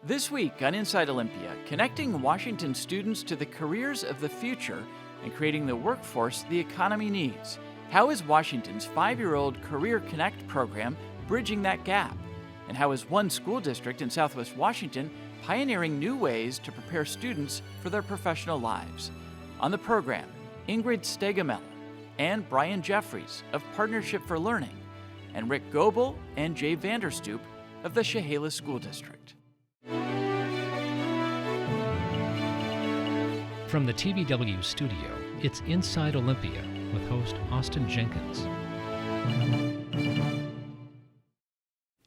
This week on Inside Olympia, connecting Washington students to the careers of the future and creating the workforce the economy needs. How is Washington's 5-year-old Career Connect program bridging that gap? And how is one school district in Southwest Washington pioneering new ways to prepare students for their professional lives? On the program, Ingrid Stegemoeller and Brian Jeffries of Partnership for Learning, and Rick Goble and Jay Vander Stoep of the Chehalis School District. From the TVW studio, it's Inside Olympia with host Austin Jenkins.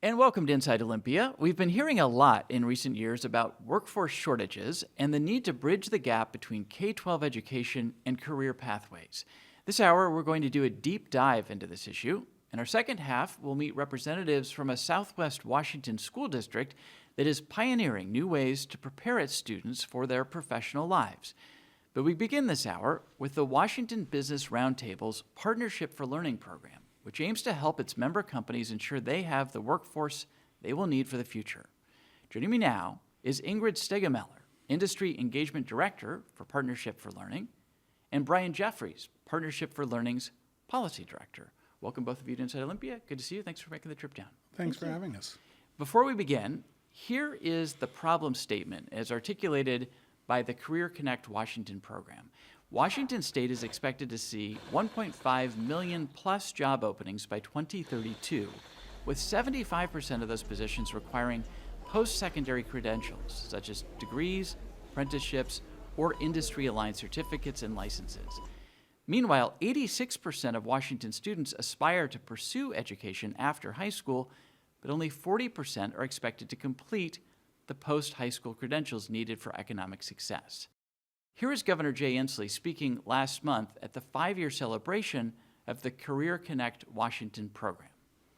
And welcome to Inside Olympia. We've been hearing a lot in recent years about workforce shortages and the need to bridge the gap between K-12 education and career pathways. This hour, we're going to do a deep dive into this issue. In our second half, we'll meet representatives from a Southwest Washington school district that is pioneering new ways to prepare its students for their professional lives. But we begin this hour with the Washington Business Roundtable's Partnership for Learning program, which aims to help its member companies ensure they have the workforce they will need for the future. Joining me now is Ingrid Stegemoeller, Industry Engagement Director for Partnership for Learning, and Brian Jeffries, Partnership for Learning's Policy Director. Welcome both of you to Inside Olympia. Good to see you. Thanks for making the trip down. Thanks for having us. Before we begin, here is the problem statement as articulated by the Career Connect Washington program. Washington State is expected to see 1.5 million plus job openings by 2032, with 75% of those positions requiring post-secondary credentials, such as degrees, apprenticeships, or industry-aligned certificates and licenses. Meanwhile, 86% of Washington students aspire to pursue education after high school, but only 40% are expected to complete the post-high school credentials needed for economic success. Here is Governor Jay Inslee speaking last month at the 5-year celebration of the Career Connect Washington program.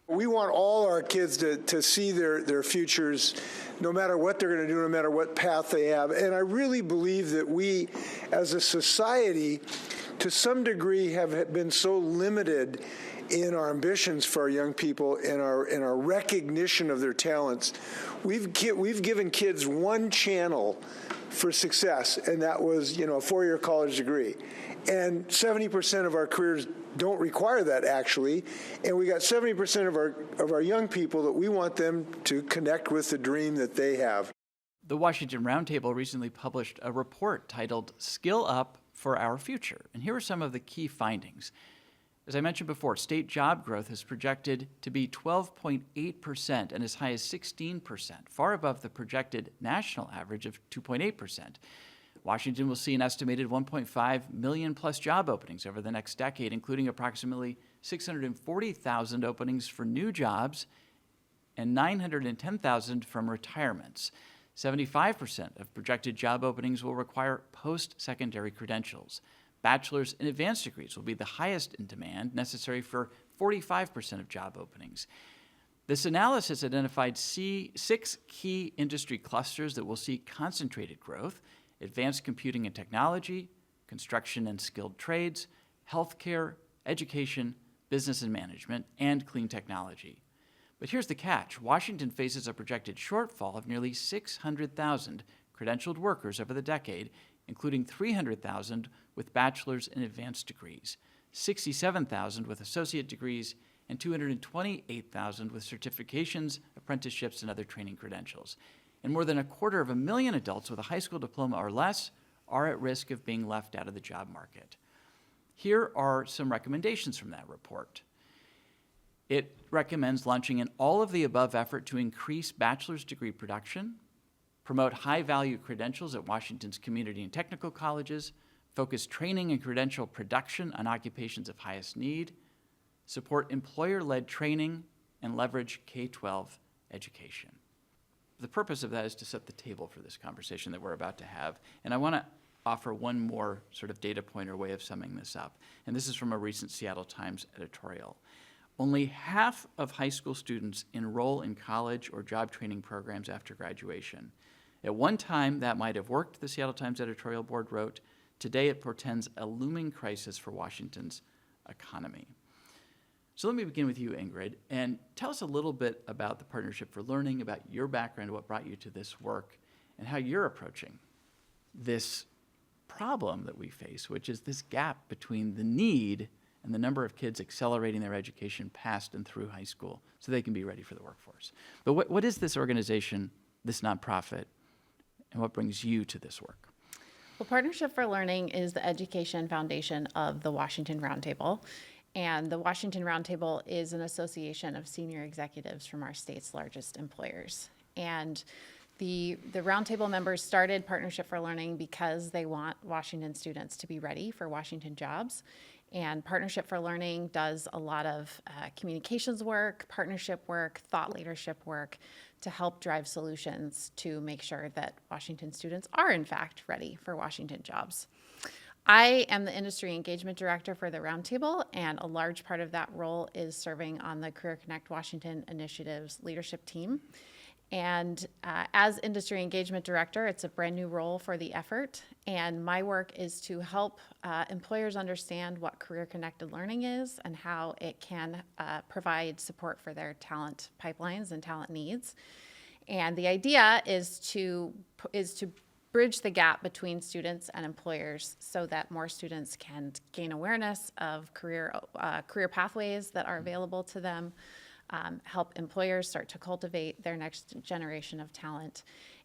We want all our kids to see their futures, no matter what they're going to do, no matter what path they have. And I really believe that we, as a society, to some degree have been so limited in our ambitions for our young people and our recognition of their talents. We've given kids one channel for success, and that was, a 4-year college degree. And 70% of our careers don't require that, actually. And we got 70% of our young people that we want them to connect with the dream that they have. The Washington Roundtable recently published a report titled Skill Up for Our Future. And here are some of the key findings. As I mentioned before, state job growth is projected to be 12.8% and as high as 16%, far above the projected national average of 2.8%. Washington will see an estimated 1.5 million plus job openings over the next decade, including approximately 640,000 openings for new jobs and 910,000 from retirements. 75% of projected job openings will require post-secondary credentials. Bachelor's and advanced degrees will be the highest in demand, necessary for 45% of job openings. This analysis identified 6 key industry clusters that will see concentrated growth: advanced computing and technology, construction and skilled trades, healthcare, education, business and management, and clean technology. But here's the catch. Washington faces a projected shortfall of nearly 600,000 credentialed workers over the decade, including 300,000 with bachelor's and advanced degrees, 67,000 with associate degrees, and 228,000 with certifications, apprenticeships, and other training credentials. And more than 250,000 adults with a high school diploma or less are at risk of being left out of the job market. Here are some recommendations from that report. It recommends launching an all-of-the-above effort to increase bachelor's degree production, promote high-value credentials at Washington's community and technical colleges, focus training and credential production on occupations of highest need, support employer-led training, and leverage K-12 education. The purpose of that is to set the table for this conversation that we're about to have. And I want to offer one more sort of data point or way of summing this up. And this is from a recent Seattle Times editorial. Only half of high school students enroll in college or job training programs after graduation. At one time, that might have worked, the Seattle Times editorial board wrote. Today, it portends a looming crisis for Washington's economy. So let me begin with you, Ingrid, and tell us a little bit about the Partnership for Learning, about your background, what brought you to this work, and how you're approaching this problem that we face, which is this gap between the need and the number of kids accelerating their education past and through high school so they can be ready for the workforce. But what is this organization, this nonprofit, and what brings you to this work? Well, Partnership for Learning is the education foundation of the Washington Roundtable. And the Washington Roundtable is an association of senior executives from our state's largest employers. And the Roundtable members started Partnership for Learning because they want Washington students to be ready for Washington jobs. And Partnership for Learning does a lot of communications work, partnership work, thought leadership work to help drive solutions to make sure that Washington students are, in fact, ready for Washington jobs. I am the Industry Engagement Director for the Roundtable, and a large part of that role is serving on the Career Connect Washington Initiative's leadership team. And as Industry Engagement Director, it's a brand new role for the effort, and my work is to help employers understand what career-connected learning is and how it can provide support for their talent pipelines and talent needs. And the idea is to bridge the gap between students and employers so that more students can gain awareness of career pathways that are available to them, help employers start to cultivate their next generation of talent,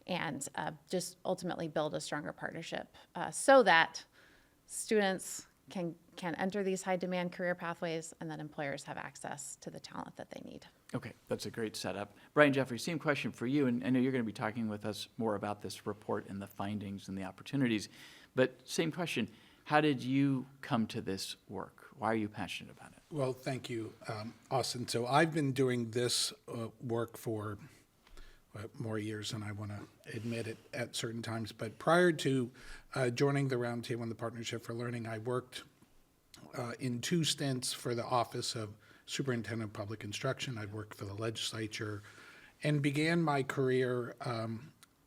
and just ultimately build a stronger partnership so that students can enter these high-demand career pathways and that employers have access to the talent that they need. Okay, that's a great setup. Brian Jeffries, same question for you, and I know you're going to be talking with us more about this report and the findings and the opportunities, but same question. How did you come to this work? Why are you passionate about it? Well, thank you, Austin. So I've been doing this work for more years than I want to admit it at certain times, but prior to joining the Roundtable and the Partnership for Learning, I worked in 2 stints for the Office of Superintendent of Public Instruction. I worked for the legislature and began my career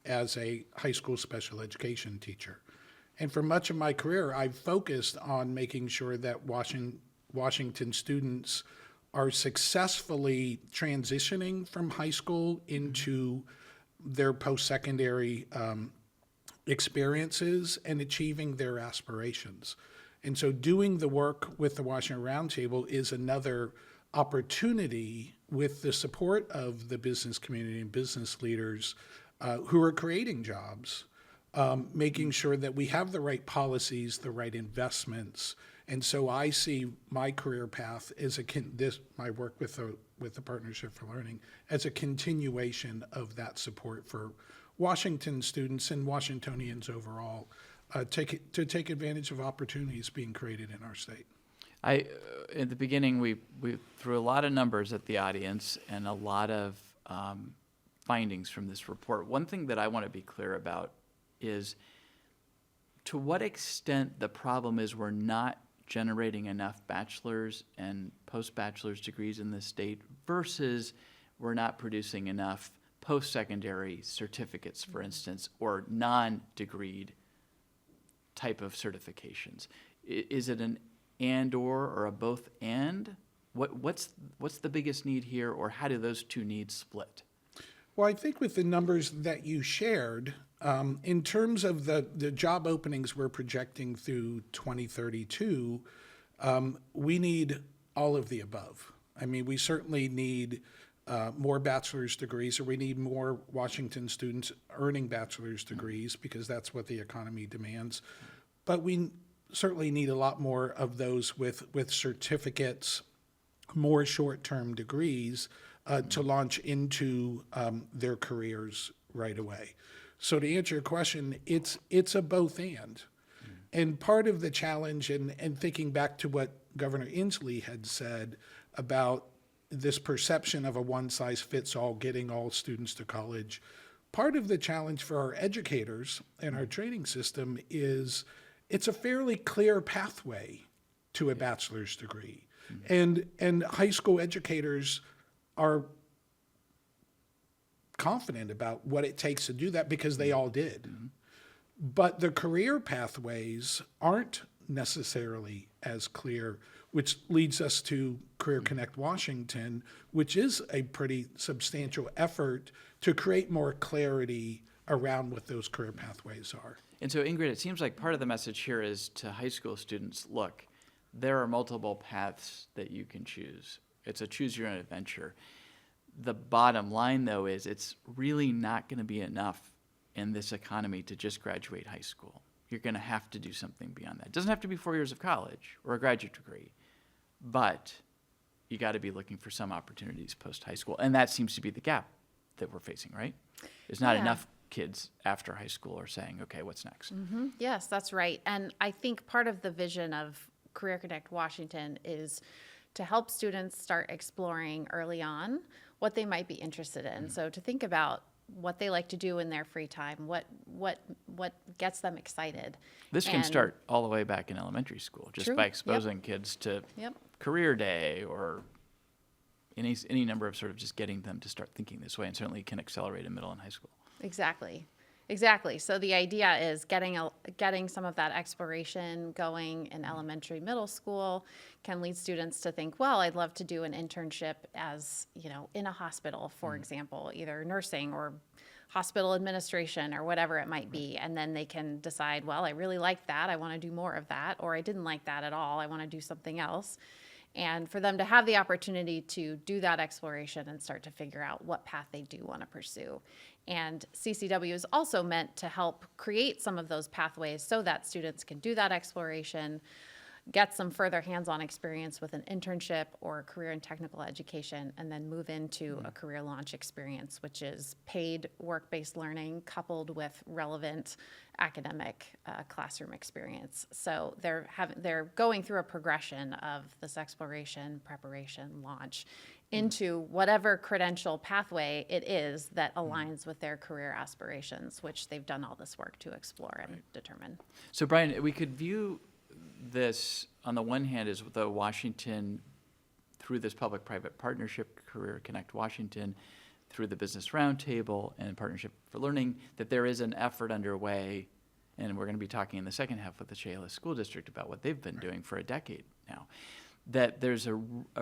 as a high school special education teacher. And for much of my career, I've focused on making sure that Washington students are successfully transitioning from high school into their post-secondary experiences and achieving their aspirations. And so doing the work with the Washington Roundtable is another opportunity with the support of the business community and business leaders who are creating jobs, making sure that we have the right policies, the right investments. And so I see my career path as my work with the Partnership for Learning as a continuation of that support for Washington students and Washingtonians overall to take advantage of opportunities being created in our state. At the beginning, we threw a lot of numbers at the audience and a lot of findings from this report. One thing that I want to be clear about is to what extent the problem is we're not generating enough bachelor's and post-bachelor's degrees in this state versus we're not producing enough post-secondary certificates, for instance, or non-degreed type of certifications. Is it an and/or a both and? What's the biggest need here, or how do those two needs split? Well, I think with the numbers that you shared, in terms of the job openings we're projecting through 2032, we need all of the above. I mean, we certainly need more bachelor's degrees, or we need more Washington students earning bachelor's degrees because that's what the economy demands. But we certainly need a lot more of those with certificates, more short-term degrees to launch into their careers right away. So to answer your question, it's a both and. And part of the challenge, and thinking back to what Governor Inslee had said about this perception of a one-size-fits-all, getting all students to college, part of the challenge for our educators and our training system is it's a fairly clear pathway to a bachelor's degree. And high school educators are confident about what it takes to do that because they all did. But the career pathways aren't necessarily as clear. which leads us to Career Connect Washington, which is a pretty substantial effort to create more clarity around what those career pathways are. And so, Ingrid, it seems like part of the message here is to high school students, look, there are multiple paths that you can choose. It's a choose your own adventure. The bottom line, though, is it's really not going to be enough in this economy to just graduate high school. You're going to have to do something beyond that. It doesn't have to be 4 years of college or a graduate degree, but you got to be looking for some opportunities post-high school. And that seems to be the gap that we're facing, right? There's not enough kids after high school are saying, okay, what's next? Yes, that's right. And I think part of the vision of Career Connect Washington is to help students start exploring early on what they might be interested in. So to think about what they like to do in their free time, what gets them excited. This can And- start all the way back in elementary school, just True. by Yep. exposing kids to Yep. career day or any number of sort of just getting them to start thinking this way, and certainly can accelerate in middle and high school. Exactly. So the idea is getting some of that exploration going in elementary, middle school can lead students to think, well, I'd love to do an internship as, in a hospital, for example, either nursing or hospital administration or whatever it might be. And then they can decide, well, I really like that. I want to do more of that. Or I didn't like that at all. I want to do something else. And for them to have the opportunity to do that exploration and start to figure out what path they do want to pursue. And CCW is also meant to help create some of those pathways so that students can do that exploration, get some further hands-on experience with an internship or a career and technical education, and then move into a career launch experience, which is paid work-based learning coupled with relevant academic classroom experience. So they're going through a progression of this exploration, preparation, launch into whatever credential pathway it is that aligns with their career aspirations, which they've done all this work to explore and determine. So, Brian, we could view this on the one hand as though Washington, through this public-private partnership, Career Connect Washington, through the Business Roundtable and Partnership for Learning, that there is an effort underway, and we're going to be talking in the second half with the Chehalis School District about what they've been doing for a decade now, that there's a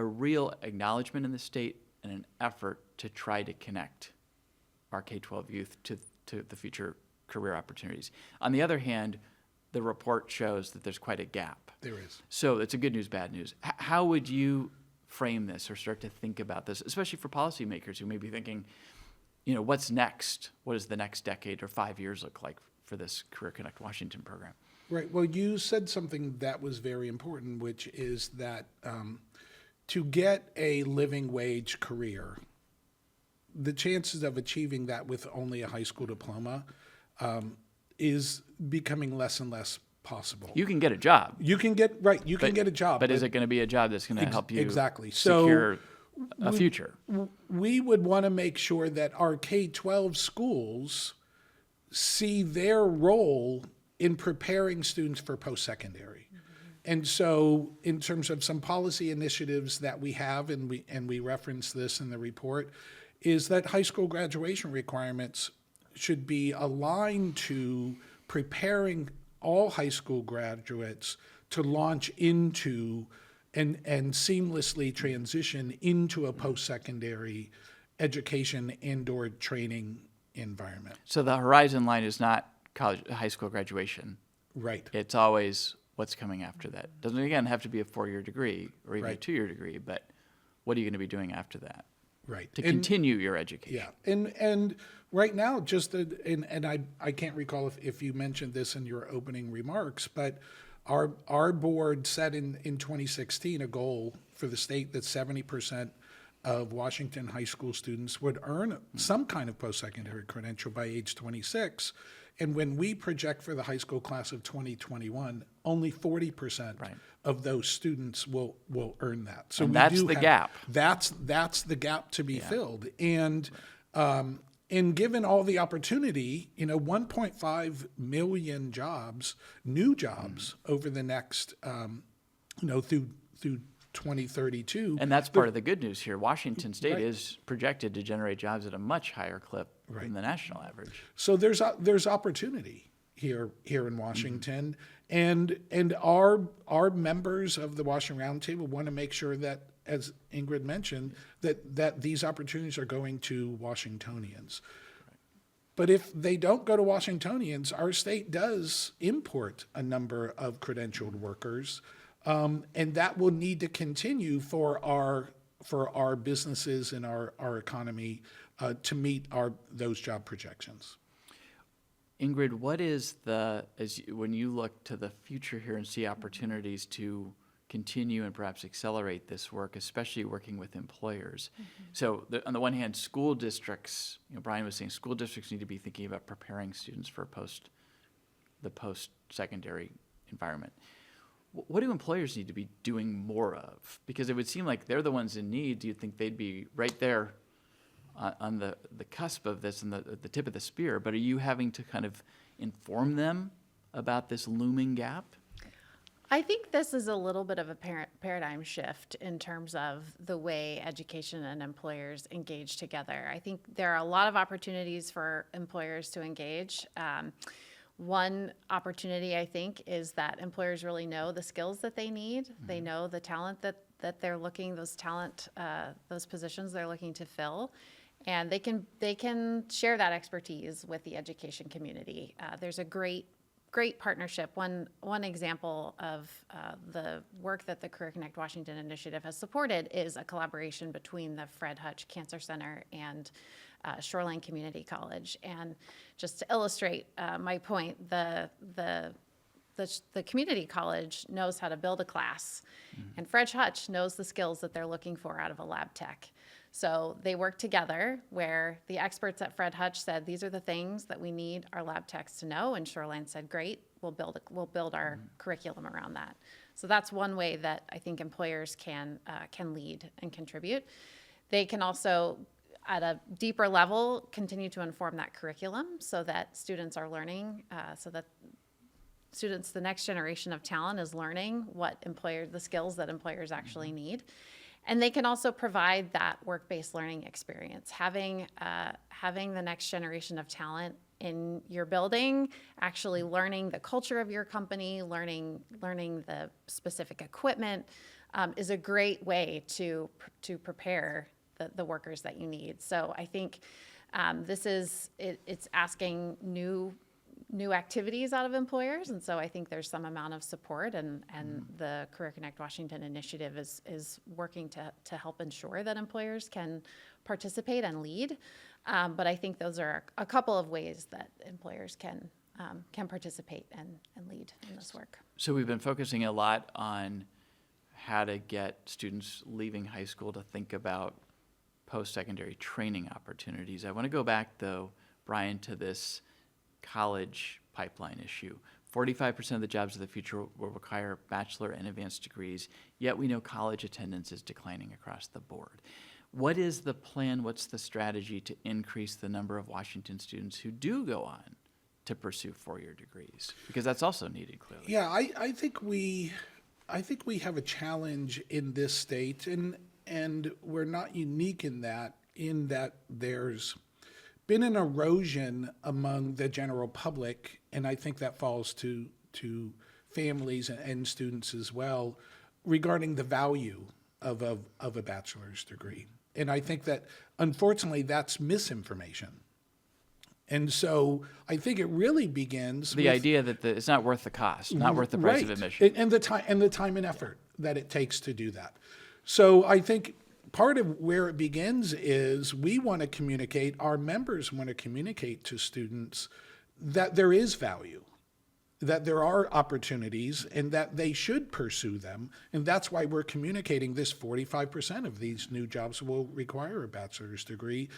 real acknowledgement in the state and an effort to try to connect our K-12 youth to the future career opportunities. On the other hand, the report shows that there's quite a gap. There is. So it's a good news, bad news. How would you frame this or start to think about this, especially for policymakers who may be thinking, what's next? What does the next decade or 5 years look like for this Career Connect Washington program? Right. Well, you said something that was very important, which is that to get a living wage career, the chances of achieving that with only a high school diploma is becoming less and less possible. You can get a job. You can get a job. But is it going to be a job that's going to help you exactly secure a future? We would want to make sure that our K-12 schools see their role in preparing students for post-secondary. And so in terms of some policy initiatives that we have, and we reference this in the report, is that high school graduation requirements should be aligned to preparing all high school graduates to launch into and seamlessly transition into a post-secondary education and/or training environment. So the horizon line is not high school graduation. Right. It's always what's coming after that. Doesn't, again, have to be a 4-year degree or even a Right. 2-year degree, but what are you going to be doing after that Right. to continue your education? Yeah, and right now, I can't recall if you mentioned this in your opening remarks, but our board set in 2016 a goal for the state that 70% of Washington high school students would earn some kind of post-secondary credential by age 26. And when we project for the high school class of 2021, only 40% Right. of those students will earn that. So And we that's do the have- gap. That's the gap to be filled. And given all the opportunity, 1.5 million jobs, new jobs over the next, through 2032. And that's part of the good news here. Washington State Right. is projected to generate jobs at a much higher clip than Right. the national average. So there's opportunity here in Washington. And our members of the Washington Roundtable want to make sure that, as Ingrid mentioned, that these opportunities are going to Washingtonians. But if they don't go to Washingtonians, our state does import a number of credentialed workers, and that will need to continue for our businesses and our economy to meet those job projections. Ingrid, what is when you look to the future here and see opportunities to continue and perhaps accelerate this work, especially working with employers? So on the one hand, school districts, Brian was saying school districts need to be thinking about preparing students for the post-secondary environment. What do employers need to be doing more of? Because it would seem like they're the ones in need. Do you think they'd be right there on the cusp of this and the tip of the spear? But are you having to kind of inform them about this looming gap? I think this is a little bit of a paradigm shift in terms of the way education and employers engage together. I think there are a lot of opportunities for employers to engage. One opportunity, I think, is that employers really know the skills that they need. They know the talent that they're looking, those positions they're looking to fill. And they can share that expertise with the education community. There's a great partnership. One example of the work that the Career Connect Washington Initiative has supported is a collaboration between the Fred Hutch Cancer Center and Shoreline Community College. And just to illustrate my point, the community college knows how to build a class, and Fred Hutch knows the skills that they're looking for out of a lab tech. So they work together where the experts at Fred Hutch said, these are the things that we need our lab techs to know, and Shoreline said, great, we'll build our curriculum around that. So that's one way that I think employers can lead and contribute. They can also, at a deeper level, continue to inform that curriculum so that students are learning, the next generation of talent is learning the skills that employers actually need. And they can also provide that work-based learning experience. Having the next generation of talent in your building, actually learning the culture of your company, learning the specific equipment, is a great way to prepare the workers that you need. So I think it's asking new activities out of employers, and so I think there's some amount of support, and the Career Connect Washington Initiative is working to help ensure that employers can participate and lead. But I think those are a couple of ways that employers can participate and lead in this work. So we've been focusing a lot on how to get students leaving high school to think about post-secondary training opportunities. I want to go back, though, Brian, to this college pipeline issue. 45% of the jobs of the future will require bachelor and advanced degrees, yet we know college attendance is declining across the board. What is the plan, what's the strategy to increase the number of Washington students who do go on to pursue four-year degrees? Because that's also needed, clearly. Yeah, I think we have a challenge in this state, and we're not unique in that there's been an erosion among the general public, and I think that falls to families and students as well, regarding the value of a bachelor's degree. And I think that, unfortunately, that's misinformation. And so I think it really begins the idea that it's not worth the cost, not worth the price of admission. And the time and effort that it takes to do that. So I think part of where it begins is we want to communicate, our members want to communicate to students that there is value, that there are opportunities, and that they should pursue them. And that's why we're communicating this 45% of these new jobs will require a bachelor's degree.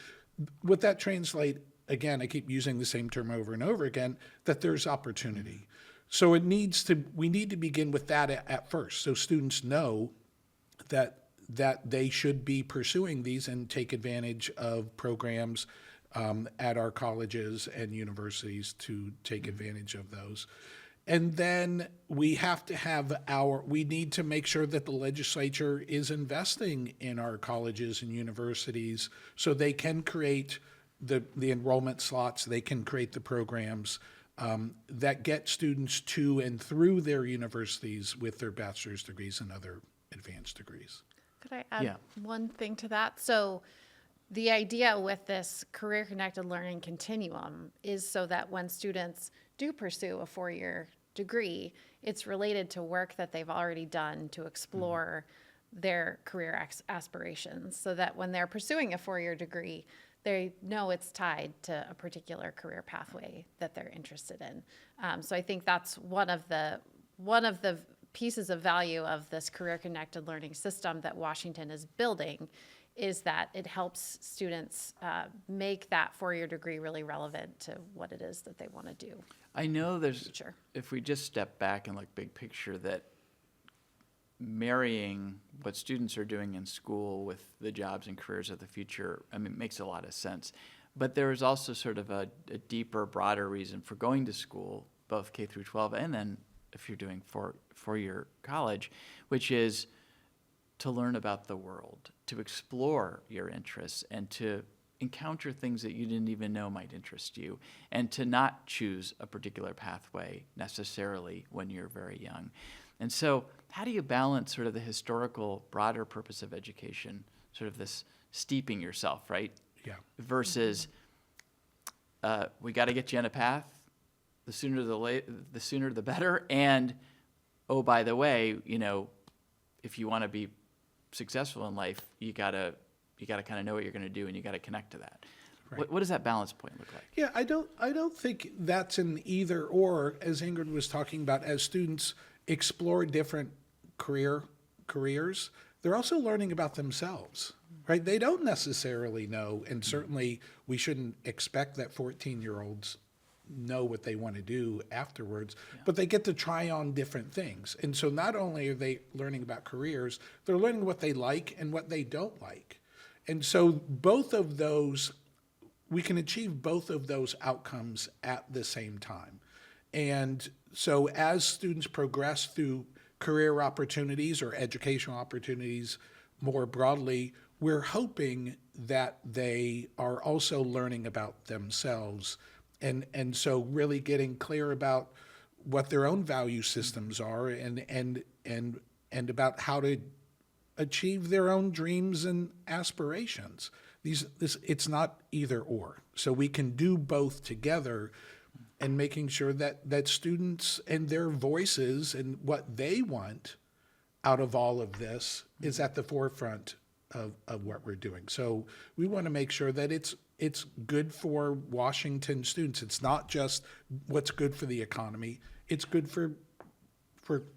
Would that translate, again, I keep using the same term over and over again, that there's opportunity. So we need to begin with that at first, so students know that they should be pursuing these and take advantage of programs at our colleges and universities to take advantage of those. And then we need to make sure that the legislature is investing in our colleges and universities so they can create the enrollment slots, they can create the programs that get students to and through their universities with their bachelor's degrees and other advanced degrees. Could I add Yeah. one thing to that? So the idea with this career-connected learning continuum is so that when students do pursue a four-year degree, it's related to work that they've already done to explore their career aspirations, so that when they're pursuing a four-year degree, they know it's tied to a particular career pathway that they're interested in. So I think that's one of the pieces of value of this career-connected learning system that Washington is building, is that it helps students make that four-year degree really relevant to what it is that they want to do. I know there's, Future. if we just step back and look big picture, that marrying what students are doing in school with the jobs and careers of the future, I mean, it makes a lot of sense. But there is also sort of a deeper, broader reason for going to school, both K through 12, and then if you're doing four-year college, which is to learn about the world, to explore your interests, and to encounter things that you didn't even know might interest you, and to not choose a particular pathway necessarily when you're very young. And so how do you balance sort of the historical, broader purpose of education, sort of this steeping yourself, right? Yeah. Versus we got to get you on a path, the sooner the better, and oh, by the way, you know, if you want to be successful in life, you gotta kind of know what you're going to do, and you got to connect to that. Right. What does that balance point look like? Yeah, I don't think that's an either or, as Ingrid was talking about. As students explore different careers, they're also learning about themselves, right? They don't necessarily know, and certainly we shouldn't expect that 14-year-olds know what they want to do afterwards, but they get to try on different things. And so not only are they learning about careers, they're learning what they like and what they don't like. And so both of those, we can achieve both of those outcomes at the same time. And so as students progress through career opportunities or educational opportunities more broadly, we're hoping that they are also learning about themselves, and so really getting clear about what their own value systems are, and about how to achieve their own dreams and aspirations. It's not either or. So we can do both together, and making sure that students and their voices and what they want out of all of this is at the forefront of what we're doing. So we want to make sure that it's good for Washington students. It's not just what's good for the economy. It's good for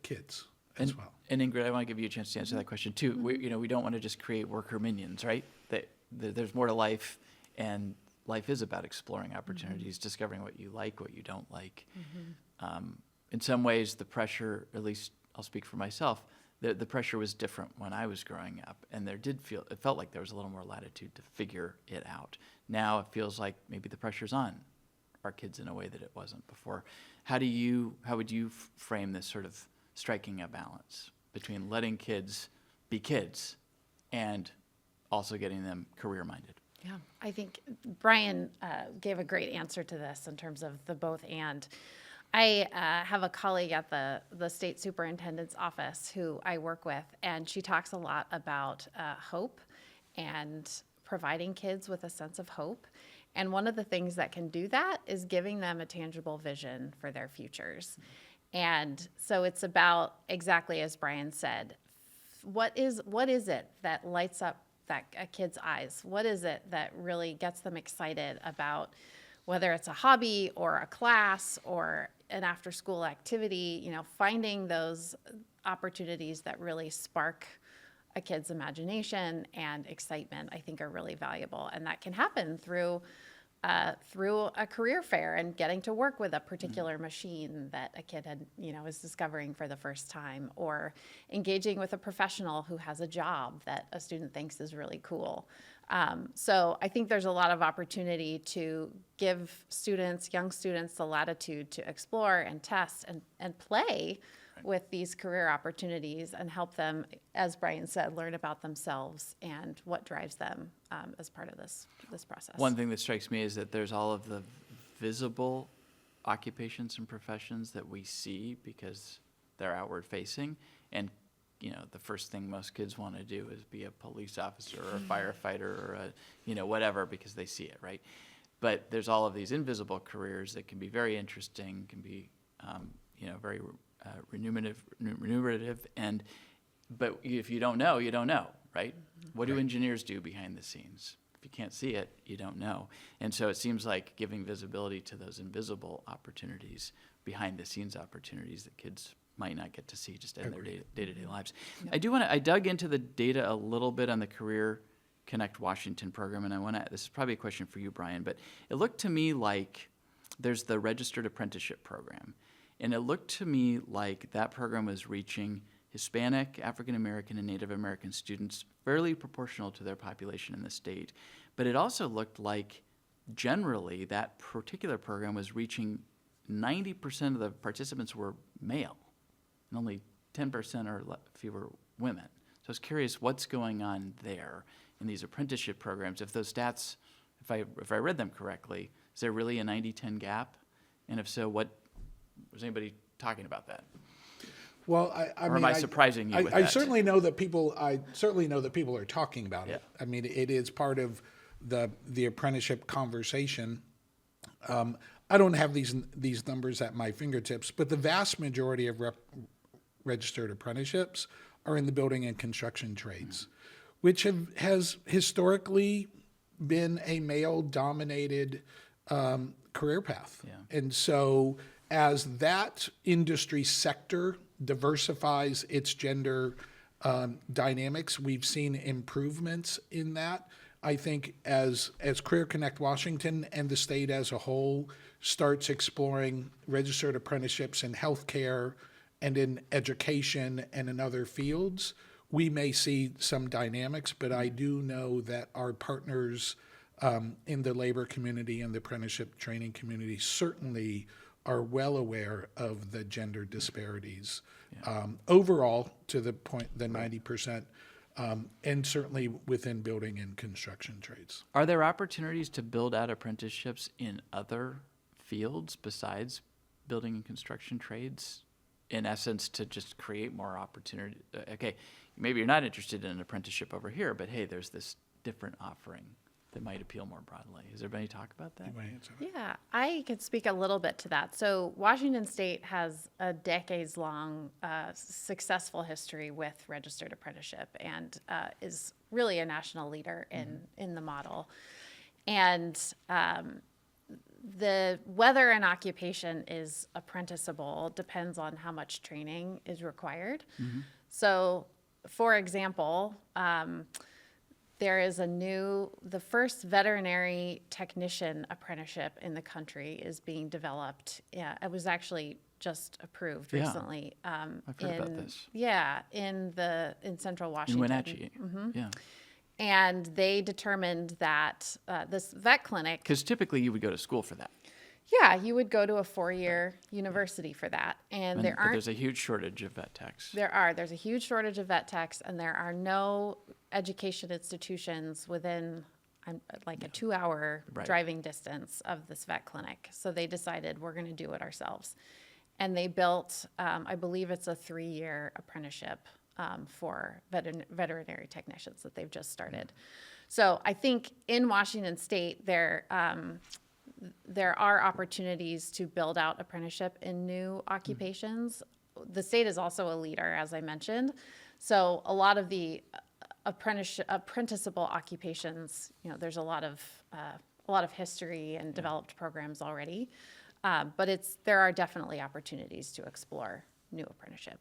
kids as well. And Ingrid, I want to give you a chance to answer that question too. We don't want to just create worker minions, right? There's more to life, and life is about exploring opportunities, discovering what you like, what you don't like. In some ways, the pressure, at least I'll speak for myself, the pressure was different when I was growing up, and it felt like there was a little more latitude to figure it out. Now it feels like maybe the pressure's on our kids in a way that it wasn't before. How would you frame this sort of striking a balance between letting kids be kids and also getting them career-minded? Yeah, I think Brian gave a great answer to this in terms of the both and. I have a colleague at the state superintendent's office who I work with, and she talks a lot about hope and providing kids with a sense of hope. And one of the things that can do that is giving them a tangible vision for their futures. And so it's about, exactly as Brian said, what is it that lights up a kid's eyes? What is it that really gets them excited about whether it's a hobby or a class or an after-school activity, finding those opportunities that really spark a kid's imagination and excitement, I think are really valuable. And that can happen through a career fair and getting to work with a particular machine that a kid is discovering for the first time, or engaging with a professional who has a job that a student thinks is really cool. So I think there's a lot of opportunity to give young students, the latitude to explore and test and play with these career opportunities, and help them, as Brian said, learn about themselves and what drives them as part of this process. One thing that strikes me is that there's all of the visible occupations and professions that we see because they're outward facing, and the first thing most kids want to do is be a police officer or a firefighter or whatever, because they see it, right? But there's all of these invisible careers that can be very interesting, can be very remunerative, but if you don't know, you don't know, right? What do engineers do behind the scenes? If you can't see it, you don't know. And so it seems like giving visibility to those invisible opportunities, behind the scenes opportunities that kids might not get to see just in their day-to-day lives. Yep. I dug into the data a little bit on the Career Connect Washington program, and this is probably a question for you, Brian, but it looked to me like there's the registered apprenticeship program, and it looked to me like that program was reaching Hispanic, African American, and Native American students fairly proportional to their population in the state. But it also looked like generally that particular program was reaching 90% of the participants were male, and only 10% or fewer women. So I was curious what's going on there in these apprenticeship programs. If those stats, if I read them correctly, is there really a 90-10 gap? And if so, was anybody talking about that? Well, am I surprising you with that? I certainly know that people are talking about it. I mean, it is part of the apprenticeship conversation. I don't have these numbers at my fingertips, but the vast majority of registered apprenticeships are in the building and construction trades, which has historically been a male-dominated career path. Yeah. And so as that industry sector diversifies its gender dynamics, we've seen improvements in that. I think as Career Connect Washington and the state as a whole starts exploring registered apprenticeships in healthcare and in education and in other fields, we may see some dynamics, but I do know that our partners in the labor community and the apprenticeship training community certainly are well aware of the gender disparities overall, to the point, the 90%, and certainly within building and construction trades. Are there opportunities to build out apprenticeships in other fields besides building and construction trades? In essence, to just create more opportunity. Okay, maybe you're not interested in an apprenticeship over here, but hey, there's this different offering that might appeal more broadly. Is there any talk about that? Yeah, I could speak a little bit to that. So Washington State has a decades-long successful history with registered apprenticeship, and is really a national leader in the model. And whether an occupation is apprenticeable depends on how much training is required. So, for example, there is the first veterinary technician apprenticeship in the country is being developed. Yeah, it was actually just approved recently. I've heard about this. Yeah, in Central Washington. In Wenatchee. Yeah. And they determined that this vet clinic. Because typically you would go to school for that. Yeah, you would go to a 4-year university for that. And but there's a huge shortage of vet techs. There's a huge shortage of vet techs, and there are no education institutions within like a 2-hour driving distance of this vet clinic. So they decided we're going to do it ourselves. And they built, I believe it's a 3-year apprenticeship for veterinary technicians that they've just started. So I think in Washington State, there are opportunities to build out apprenticeship in new occupations. The state is also a leader, as I mentioned. So a lot of the apprenticeable occupations, there's a lot of history and developed programs already. But there are definitely opportunities to explore new apprenticeship.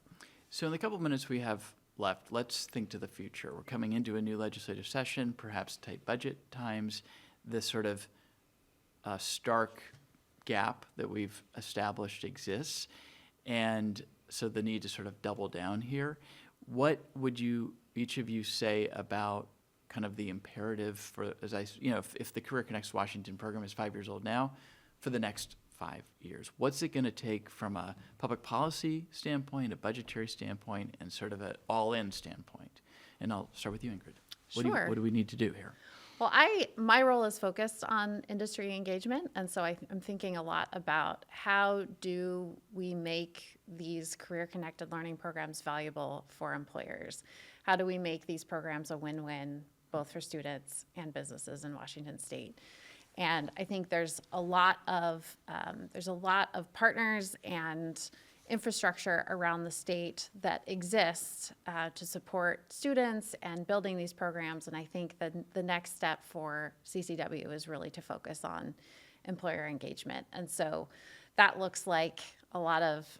So in the couple minutes we have left, let's think to the future. We're coming into a new legislative session, perhaps tight budget times. This sort of stark gap that we've established exists, and so the need to sort of double down here. What would each of you say about kind of the imperative for, if the Career Connects Washington program is 5 years old now, for the next 5 years? What's it going to take from a public policy standpoint, a budgetary standpoint, and sort of an all-in standpoint? And I'll start with you, Ingrid. Sure. What do we need to do here? Well, my role is focused on industry engagement, and so I'm thinking a lot about how do we make these career-connected learning programs valuable for employers? How do we make these programs a win-win, both for students and businesses in Washington State? And I think there's a lot of partners and infrastructure around the state that exists to support students and building these programs. And I think that the next step for CCW is really to focus on employer engagement. And so that looks like a lot of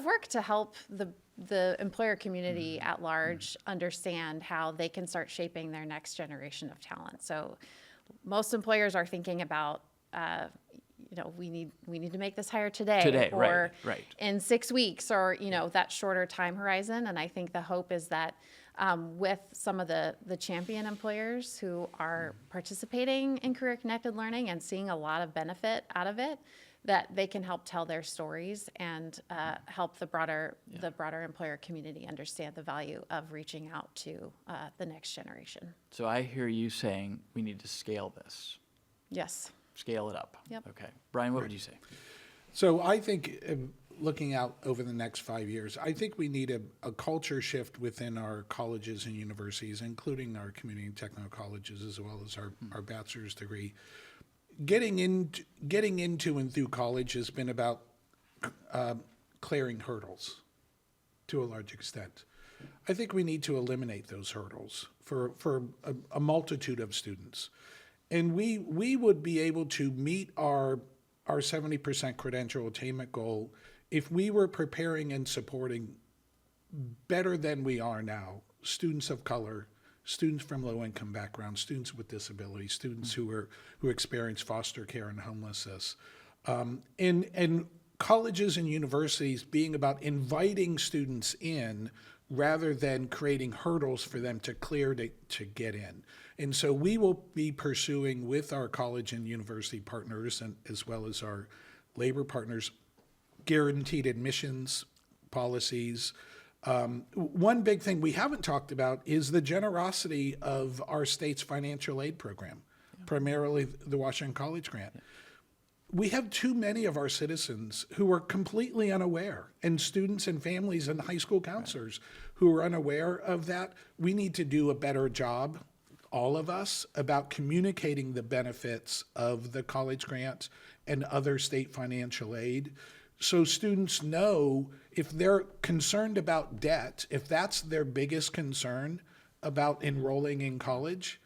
work to help the employer community at large understand how they can start shaping their next generation of talent. So most employers are thinking about we need to make this hire today, or right. in 6 weeks, or that shorter time horizon. And I think the hope is that with some of the champion employers who are participating in career connected learning and seeing a lot of benefit out of it, that they can help tell their stories and help the broader employer community understand the value of reaching out to the next generation. So I hear you saying we need to scale this. Yes. Scale it up. Yep. Okay. Brian, what would you say? So I think looking out over the next 5 years, I think we need a culture shift within our colleges and universities, including our community and technical colleges, as well as our bachelor's degree. Getting into and through college has been about clearing hurdles to a large extent. I think we need to eliminate those hurdles for a multitude of students. And we would be able to meet our 70% credential attainment goal if we were preparing and supporting better than we are now students of color, students from low-income backgrounds, students with disabilities, students who experience foster care and homelessness, and colleges and universities being about inviting students in rather than creating hurdles for them to clear to get in. And so we will be pursuing with our college and university partners, and as well as our labor partners, guaranteed admissions policies. One big thing we haven't talked about is the generosity of our state's financial aid program, primarily the Washington College Grant. We have too many of our citizens who are completely unaware, and students and families and high school counselors who are unaware of that. We need to do a better job, all of us, about communicating the benefits of the college grant and other state financial aid, so students know if they're concerned about debt, if that's their biggest concern about enrolling in college.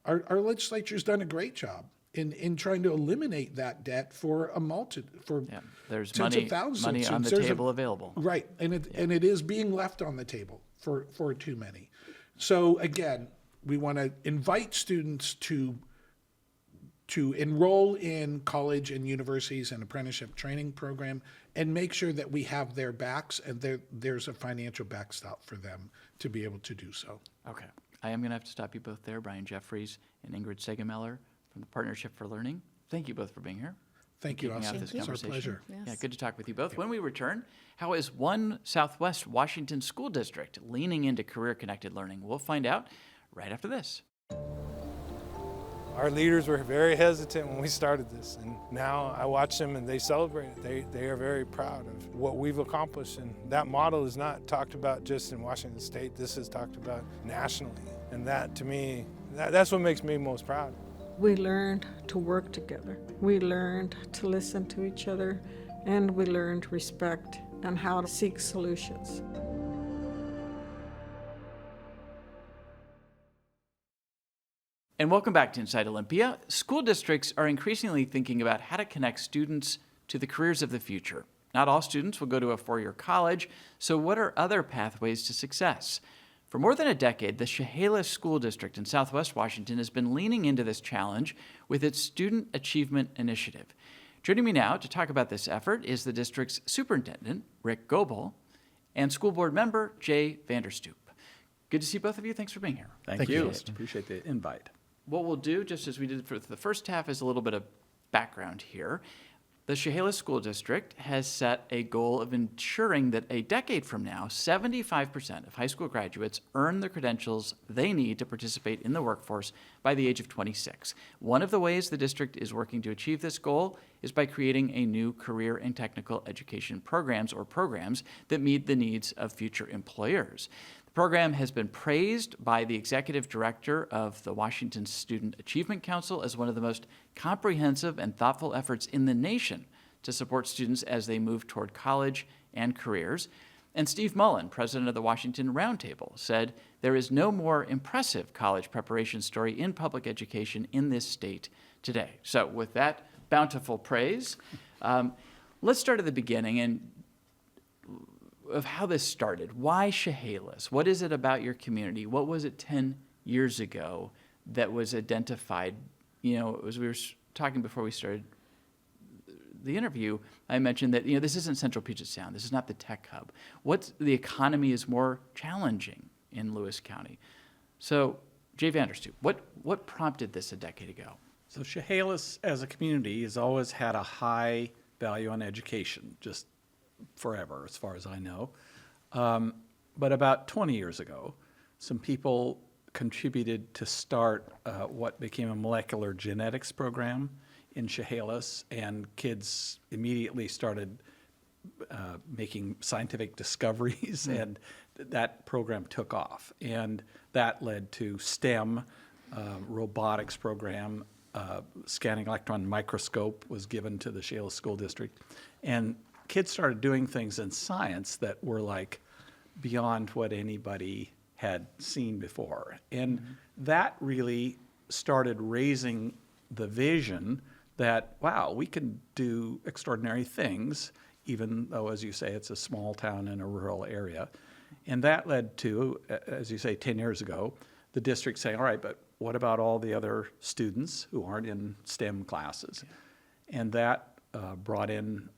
Our legislature's done a great job in trying to eliminate that debt for There's tens of thousands money on the table available. Right, and it is being left on the table for too many. So again, we want to invite students to enroll in college and universities and apprenticeship training program, and make sure that we have their backs and there's a financial backstop for them to be able to do so. Okay. I am going to have to stop you both there, Brian Jeffries and Ingrid Stegemoeller from the Partnership for Learning. Thank you both for being here. Thank you, Kicking off Austin. this It's our conversation. pleasure. Yes. Yeah, good to talk with you both. When we return, how is one Southwest Washington School District leaning into career-connected learning? We'll find out right after this. Our leaders were very hesitant when we started this, and now I watch them and they celebrate it. They are very proud of what we've accomplished, and that model is not talked about just in Washington State. This is talked about nationally, and that, to me, that's what makes me most proud. We learned to work together. We learned to listen to each other, and we learned respect and how to seek solutions. And welcome back to Inside Olympia. School districts are increasingly thinking about how to connect students to the careers of the future. Not all students will go to a four-year college, so what are other pathways to success? For more than a decade, the Chehalis School District in Southwest Washington has been leaning into this challenge with its Student Achievement Initiative. Joining me now to talk about this effort is the district's superintendent, Rick Goble, and school board member, Vander Stoep. Good to see both of you. Thanks for being here. Thank you. Appreciate the invite. What we'll do, just as we did for the first half, is a little bit of background here. The Chehalis School District has set a goal of ensuring that a decade from now, 75% of high school graduates earn the credentials they need to participate in the workforce by the age of 26. One of the ways the district is working to achieve this goal is by creating a new career and technical education programs that meet the needs of future employers. The program has been praised by the executive director of the Washington Student Achievement Council as one of the most comprehensive and thoughtful efforts in the nation to support students as they move toward college and careers. And Steve Mullen, president of the Washington Roundtable, said, "There is no more impressive college preparation story in public education in this state today." So with that bountiful praise, let's start at the beginning and of how this started. Why Chehalis? What is it about your community? What was it 10 years ago that was identified? You know, as we were talking before we started the interview, I mentioned that, this isn't Central Puget Sound. This is not the tech hub. The economy is more challenging in Lewis County. So, Jay Vander, what prompted this a decade ago? So Chehalis as a community has always had a high value on education, just forever, as far as I know. But about 20 years ago, some people contributed to start what became a molecular genetics program in Chehalis, and kids immediately started making scientific discoveries, and that program took off. And that led to STEM, robotics program, scanning electron microscope was given to the Chehalis School District. And kids started doing things in science that were like beyond what anybody had seen before. And that really started raising the vision that, wow, we can do extraordinary things, even though, as you say, it's a small town in a rural area. And that led to, as you say, 10 years ago, the district saying, all right, but what about all the other students who aren't in STEM classes? Yeah. And that brought in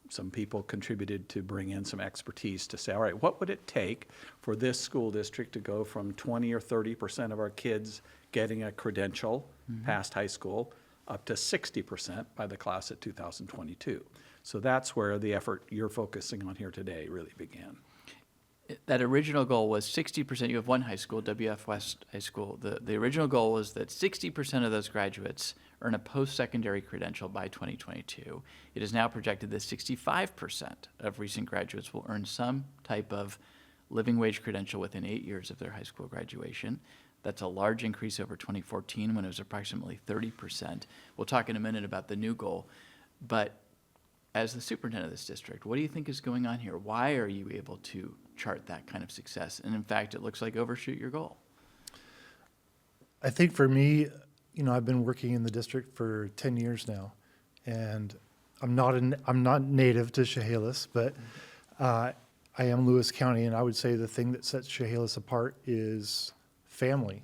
some people contributed to bring in some expertise to say, all right, what would it take for this school district to go from 20 or 30% of our kids getting a credential past high school up to 60% by the class of 2022? So that's where the effort you're focusing on here today really began. That original goal was 60%. You have one high school, WF West High School. The original goal was that 60% of those graduates earn a post-secondary credential by 2022. It is now projected that 65% of recent graduates will earn some type of living wage credential within 8 years of their high school graduation. That's a large increase over 2014 when it was approximately 30%. We'll talk in a minute about the new goal. But as the superintendent of this district, what do you think is going on here? Why are you able to chart that kind of success? And in fact, it looks like overshoot your goal. I think for me, I've been working in the district for 10 years now, and I'm not native to Chehalis, but I am Lewis County, and I would say the thing that sets Chehalis apart is family.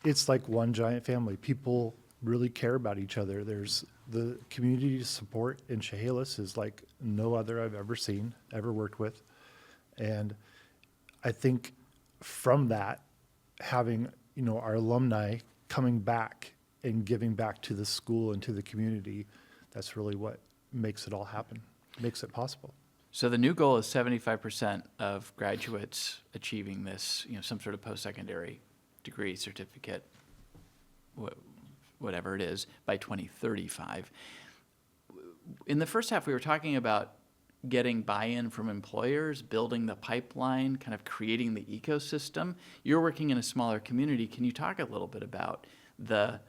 It's like one giant family. People really care about each other. There's the community support in Chehalis is like no other I've ever seen, ever worked with. And I think from that, having, our alumni coming back and giving back to the school and to the community, that's really what makes it all happen, makes it possible. So the new goal is 75% of graduates achieving this, some sort of post-secondary degree, certificate, whatever it is, by 2035. In the first half, we were talking about getting buy-in from employers, building the pipeline, kind of creating the ecosystem. You're working in a smaller community. Can you talk a little bit about the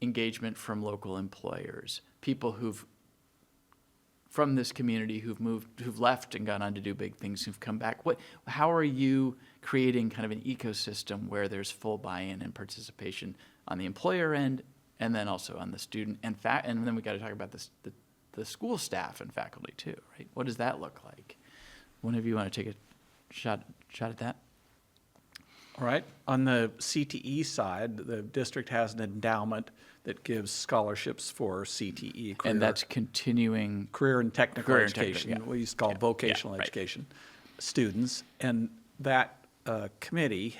engagement from local employers, people from this community who've left and gone on to do big things, who've come back? How are you creating kind of an ecosystem where there's full buy-in and participation on the employer end, and then also on the student and then we got to talk about the school staff and faculty too, right? What does that look like? One of you want to take a shot at that? All right. On the CTE side, the district has an endowment that gives scholarships for CTE. And that's continuing career and technical education, yeah. What we used to call vocational education students. And that committee,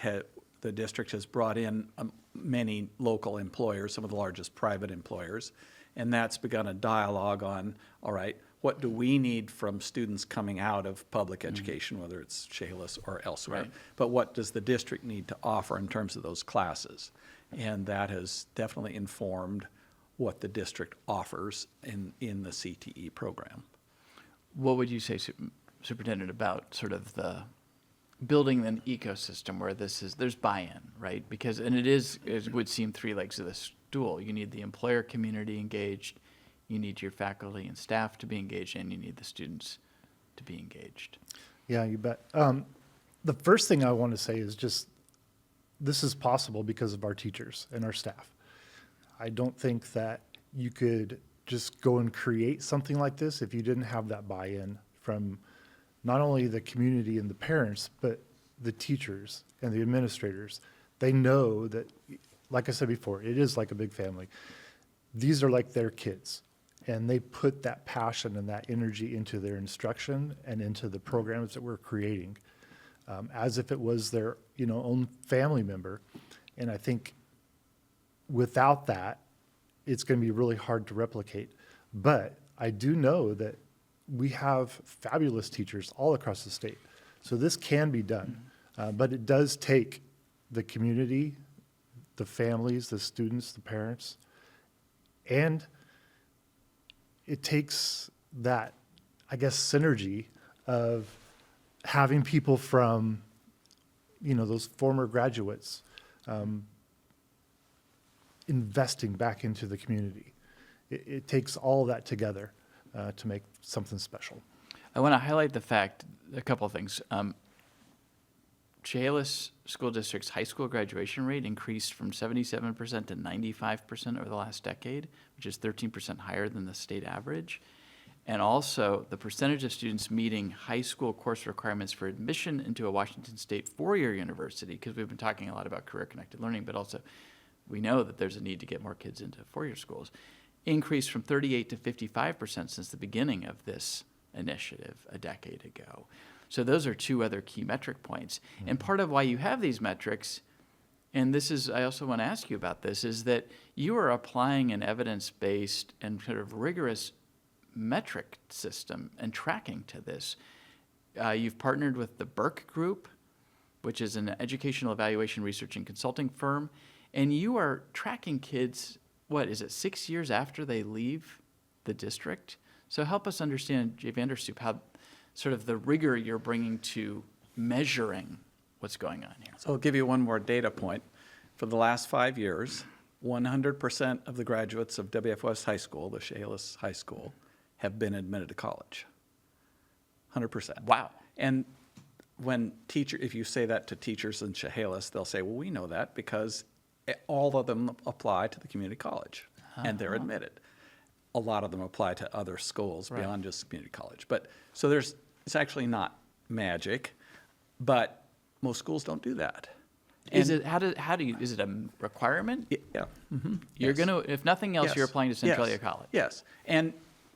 the district has brought in many local employers, some of the largest private employers, And that's begun a dialogue on, all right, what do we need from students coming out of public education, whether it's Chehalis or elsewhere, Right. but what does the district need to offer in terms of those classes? And that has definitely informed what the district offers in the CTE program. What would you say, Superintendent, about sort of the building an ecosystem where there's buy-in, right? Because, and it would seem three legs of the stool. You need the employer community engaged, you need your faculty and staff to be engaged, and you need the students to be engaged. Yeah, you bet. The first thing I want to say is just, this is possible because of our teachers and our staff. I don't think that you could just go and create something like this if you didn't have that buy-in from not only the community and the parents, but the teachers and the administrators. They know that, like I said before, it is like a big family. These are like their kids, and they put that passion and that energy into their instruction and into the programs that we're creating, as if it was their own family member. And I think without that, it's going to be really hard to replicate. But I do know that we have fabulous teachers all across the state. So this can be done. But it does take the community, the families, the students, the parents, and it takes that, I guess, synergy of having people from, those former graduates, investing back into the community. It takes all that together to make something special. I want to highlight the fact, a couple of things. Chehalis School District's high school graduation rate increased from 77% to 95% over the last decade, which is 13% higher than the state average. And also, the percentage of students meeting high school course requirements for admission into a Washington State four-year university, because we've been talking a lot about career-connected learning, but also we know that there's a need to get more kids into four-year schools, increased from 38 to 55% since the beginning of this initiative a decade ago. So those are two other key metric points. And part of why you have these metrics, and I also want to ask you about this, is that you are applying an evidence-based and sort of rigorous metric system and tracking to this. You've partnered with the Burke Group, which is an educational evaluation research and consulting firm, and you are tracking kids, 6 years after they leave the district? So help us understand, Vander, how sort of the rigor you're bringing to measuring what's going on here. So I'll give you one more data point. For the last 5 years, 100% of the graduates of WFS High School, the Chehalis High School, have been admitted to college. 100%. Wow. And if you say that to teachers in Chehalis, they'll say, well, we know that because all of them apply to the community college and they're admitted. A lot of them apply to other schools beyond just community college. But so it's actually not magic, but most schools don't do that. Is it is it a requirement? Yeah. Mm-hmm. You're going to, if nothing else, you're applying to Centralia Yes. College. Yes.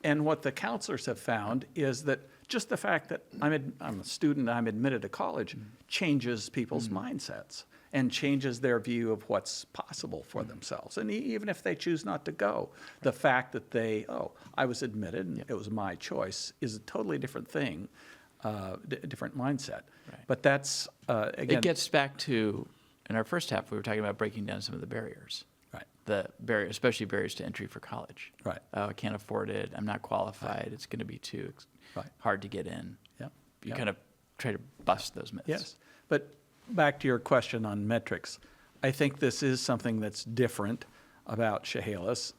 And what the counselors have found is that just the fact that I'm a student, I'm admitted to college, changes people's mindsets and changes their view of what's possible for themselves. And even if they choose not to go, the fact that I was admitted and it was my choice is a totally different thing, different mindset. Right. But that's, again. It gets back to, in our first half, we were talking about breaking down some of the barriers. Right. Especially barriers to entry for college. Right. Oh, I can't afford it. I'm not qualified. It's going to be too hard to get in. Yeah. You kind of try to bust those myths. Yes. But back to your question on metrics, I think this is something that's different about Chehalis.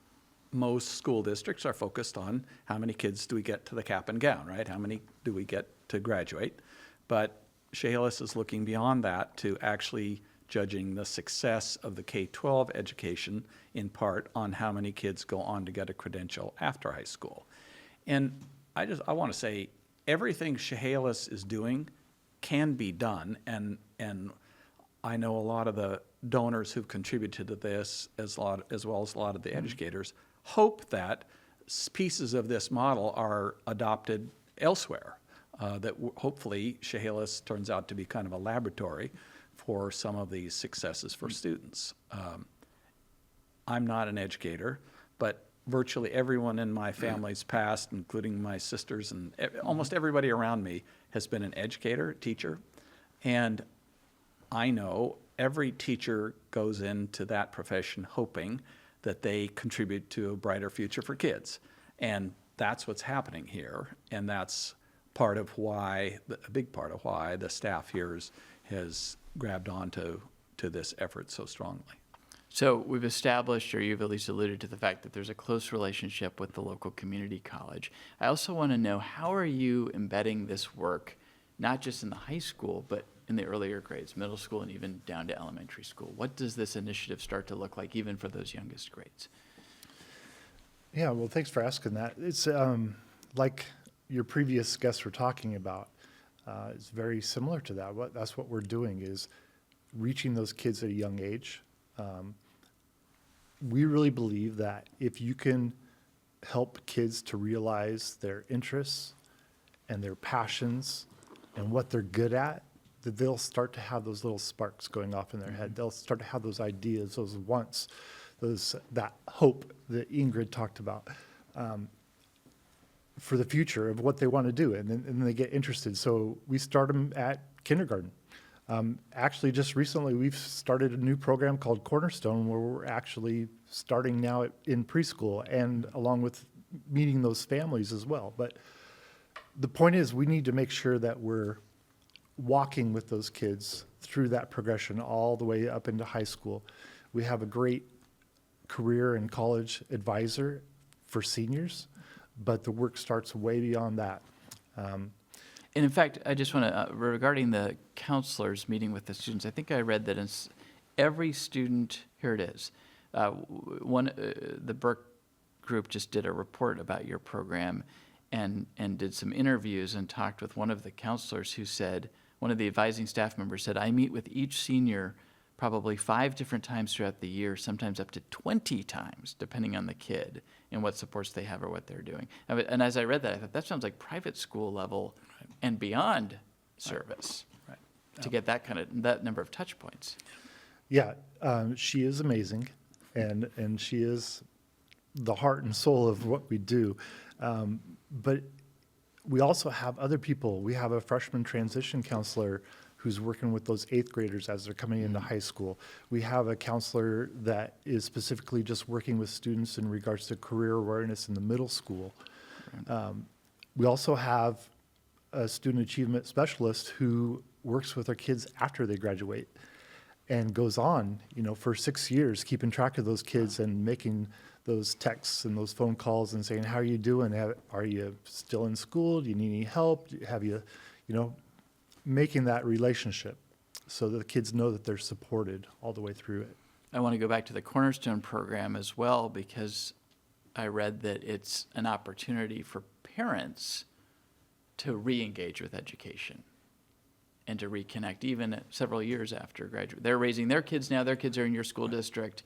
Most school districts are focused on how many kids do we get to the cap and gown, right? How many do we get to graduate? But Chehalis is looking beyond that to actually judging the success of the K-12 education in part on how many kids go on to get a credential after high school. And I want to say everything Chehalis is doing can be done, and I know a lot of the donors who've contributed to this, as well as a lot of the educators, hope that pieces of this model are adopted elsewhere, that hopefully Chehalis turns out to be kind of a laboratory for some of these successes for students. I'm not an educator, but virtually everyone in my family's past, including my sisters and almost everybody around me, has been an educator, teacher. And I know every teacher goes into that profession hoping that they contribute to a brighter future for kids. And that's what's happening here. And that's part of why, a big part of why the staff here has grabbed onto this effort so strongly. So we've established, or you've at least alluded to the fact that there's a close relationship with the local community college. I also want to know, how are you embedding this work, not just in the high school, but in the earlier grades, middle school, and even down to elementary school? What does this initiative start to look like, even for those youngest grades? Yeah, well, thanks for asking that. It's like your previous guests were talking about. It's very similar to that. That's what we're doing, is reaching those kids at a young age. We really believe that if you can help kids to realize their interests and their passions and what they're good at, that they'll start to have those little sparks going off in their head. They'll start to have those ideas, those wants, that hope that Ingrid talked about for the future of what they want to do, and then they get interested. So we start them at kindergarten. Actually, just recently, we've started a new program called Cornerstone, where we're actually starting now in preschool, and along with meeting those families as well. But the point is, we need to make sure that we're walking with those kids through that progression all the way up into high school. We have a great career and college advisor for seniors, but the work starts way beyond that. And in fact, I just want to, regarding the counselors meeting with the students, I think I read that every student, here it is, the Burke group just did a report about your program and did some interviews and talked with one of the counselors who said, one of the advising staff members said, I meet with each senior probably 5 different times throughout the year, sometimes up to 20 times, depending on the kid and what supports they have or what they're doing. And as I read that, I thought that sounds like private school level and beyond service to get that number of touch points. Yeah, she is amazing, and she is the heart and soul of what we do. But we also have other people. We have a freshman transition counselor who's working with those 8th graders as they're coming into high school. We have a counselor that is specifically just working with students in regards to career awareness in the middle school. We also have a student achievement specialist who works with our kids after they graduate and goes on, for 6 years, keeping track of those kids and making those texts and those phone calls and saying, how are you doing? Are you still in school? Do you need any help? Have you, making that relationship so that the kids know that they're supported all the way through it. I want to go back to the Cornerstone program as well, because I read that it's an opportunity for parents to re-engage with education and to reconnect even several years after graduate. They're raising their kids now. Their kids are in your school district,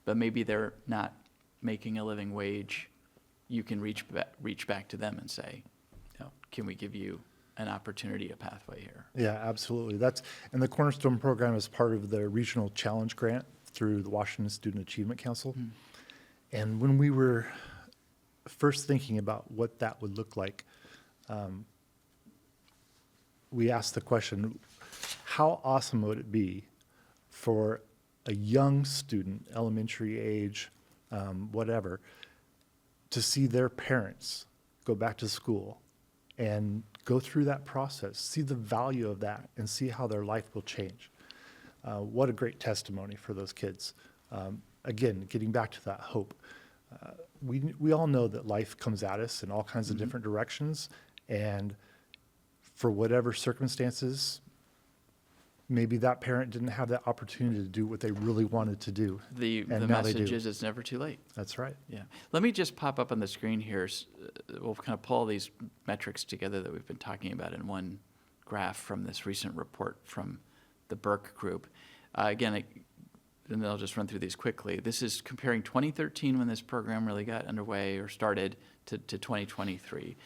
but maybe they're not making a living wage. You can reach back to them and say, can we give you an opportunity, a pathway here? Yeah, absolutely. And the Cornerstone program is part of the Regional Challenge Grant through the Washington Student Achievement Council. And when we were first thinking about what that would look like, we asked the question, how awesome would it be for a young student, elementary age, whatever, to see their parents go back to school and go through that process, see the value of that, and see how their life will change. What a great testimony for those kids. Again, getting back to that hope. We all know that life comes at us in all kinds of different directions, and for whatever circumstances, maybe that parent didn't have that opportunity to do what they really wanted to do. The now they message do. is it's never too late. That's right. Yeah. Let me just pop up on the screen here. We'll kind of pull all these metrics together that we've been talking about in one graph from this recent report from the Burke group. Again, and I'll just run through these quickly. This is comparing 2013, when this program really got underway or started, to 2023.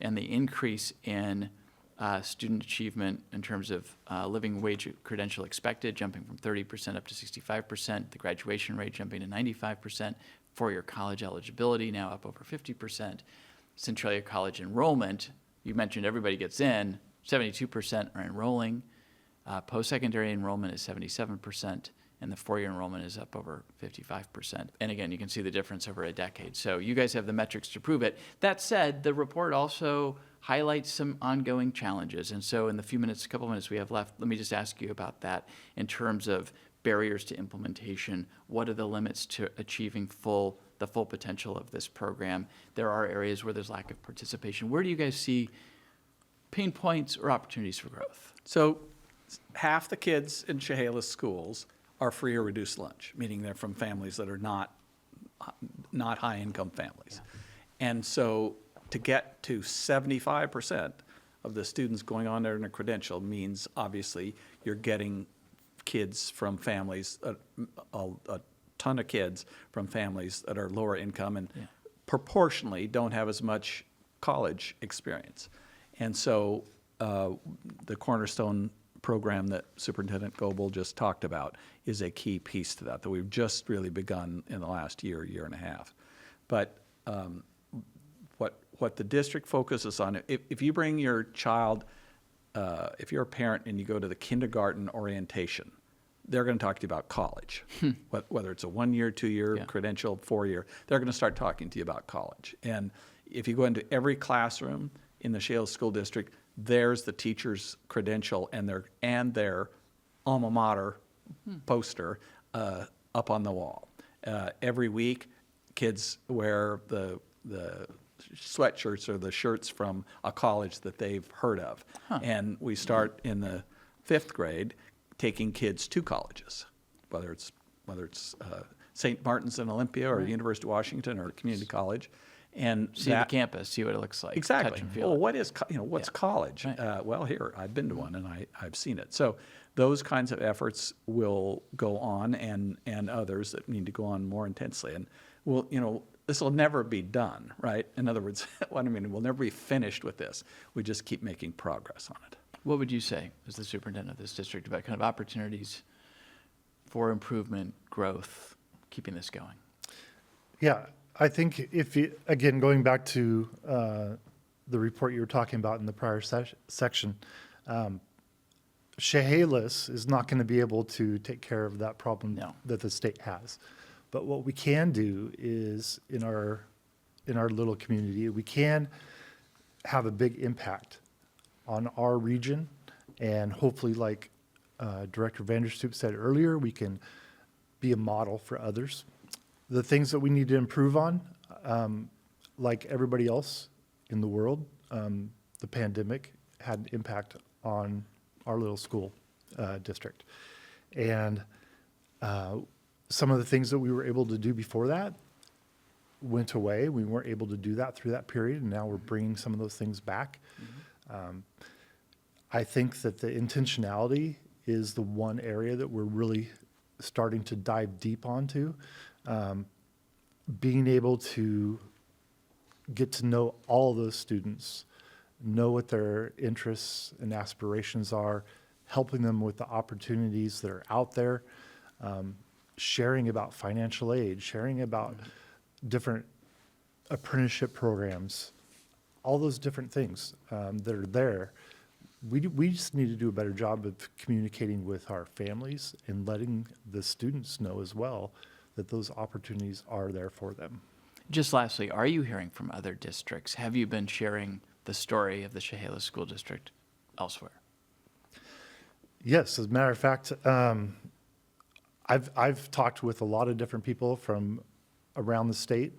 And the increase in student achievement in terms of living wage credential expected, jumping from 30% up to 65%, the graduation rate jumping to 95%, four-year college eligibility, now up over 50%. Centralia College enrollment, you mentioned everybody gets in, 72% are enrolling. Post-secondary enrollment is 77%, and the four-year enrollment is up over 55%. And again, you can see the difference over a decade. So you guys have the metrics to prove it. That said, the report also highlights some ongoing challenges. And so in the couple minutes we have left, let me just ask you about that in terms of barriers to implementation. What are the limits to achieving the full potential of this program? There are areas where there's lack of participation. Where do you guys see pain points or opportunities for growth? So half the kids in Chehalis schools are free or reduced lunch, meaning they're from families that are not high-income families. And so to get to 75% of the students going on there in a credential means obviously you're getting kids from families, a ton of kids from families that are lower income and proportionally don't have as much college experience. And so the Cornerstone program that Superintendent Goble just talked about is a key piece to that we've just really begun in the last year and a half. But what the district focuses on, if you bring your child, if you're a parent and you go to the kindergarten orientation, they're going to talk to you about college, whether it's a 1-year, 2-year, credential, 4-year, they're going to start talking to you about college. And if you go into every classroom in the Chehalis School District, there's the teacher's credential and their alma mater poster up on the wall. Every week, kids wear the sweatshirts or the shirts from a college that they've heard of. And we start in the 5th grade taking kids to colleges, whether it's St. Martin's in Olympia or University of Washington or community college. And see the campus, see what it looks like. Exactly. Touch and feel Well, it. what is what's college? Right. Well, here I've been to one and I've seen it. So those kinds of efforts will go on, and others that need to go on more intensely. And this will never be done, right? In other words, we'll never be finished with this. We just keep making progress on it. What would you say as the superintendent of this district about kind of opportunities for improvement, growth, keeping this going? Yeah, I think again, going back to the report you were talking about in the prior section, Chehalis is not going to be able to take care of that problem that the state has. But what we can do is in our little community, we can have a big impact on our region, and hopefully, like Director Vander said earlier, we can be a model for others. The things that we need to improve on, like everybody else in the world, the pandemic had an impact on our little school district. And some of the things that we were able to do before that went away. We weren't able to do that through that period, and now we're bringing some of those things back. I think that the intentionality is the one area that we're really starting to dive deep onto. Being able to get to know all those students, know what their interests and aspirations are, helping them with the opportunities that are out there, sharing about financial aid, sharing about different apprenticeship programs, all those different things that are there. We just need to do a better job of communicating with our families and letting the students know as well that those opportunities are there for them. Just lastly, are you hearing from other districts? Have you been sharing the story of the Chehalis School District elsewhere? Yes, as a matter of fact, I've talked with a lot of different people from around the state,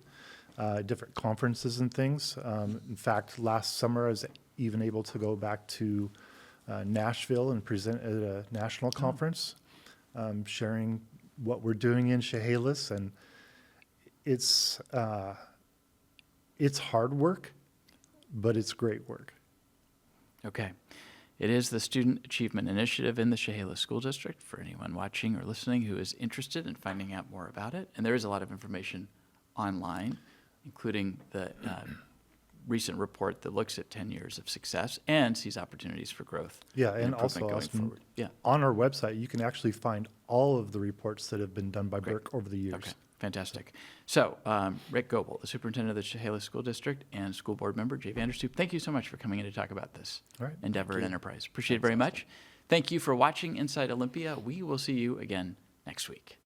different conferences and things. In fact, last summer I was even able to go back to Nashville and present at a national conference, sharing what we're doing in Chehalis, and it's hard work, but it's great work. Okay. It is the Student Achievement Initiative in the Chehalis School District for anyone watching or listening who is interested in finding out more about it. And there is a lot of information online, including the recent report that looks at 10 years of success and sees opportunities for growth. Yeah, and also, going Austin, forward. Yeah. on our website, you can actually find all of the reports that have been done by Great. Burke over the years. Okay. Fantastic. So, Rick Goble, the superintendent of the Chehalis School District, and school board member Jay Vander, thank you so much for coming in to talk about this All right. endeavor and enterprise. Appreciate it very much. Thank you for watching Inside Olympia. We will see you again next week.